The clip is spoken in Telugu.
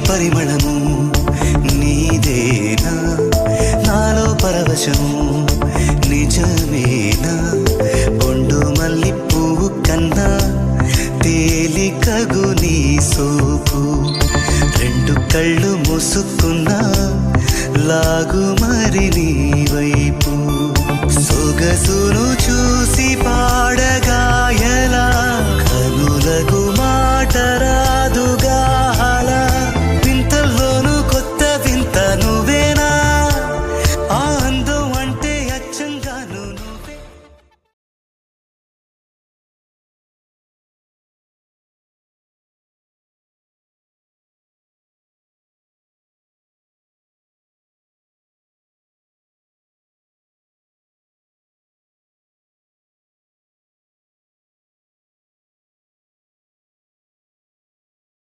పరిమళము నీదేనా నాలో పరవశము నిజమేనా ఒండు మల్లి పువ్వు కన్నా తేలికగు నీ సోపు రెండు కళ్ళు మూసుకున్నా లాగు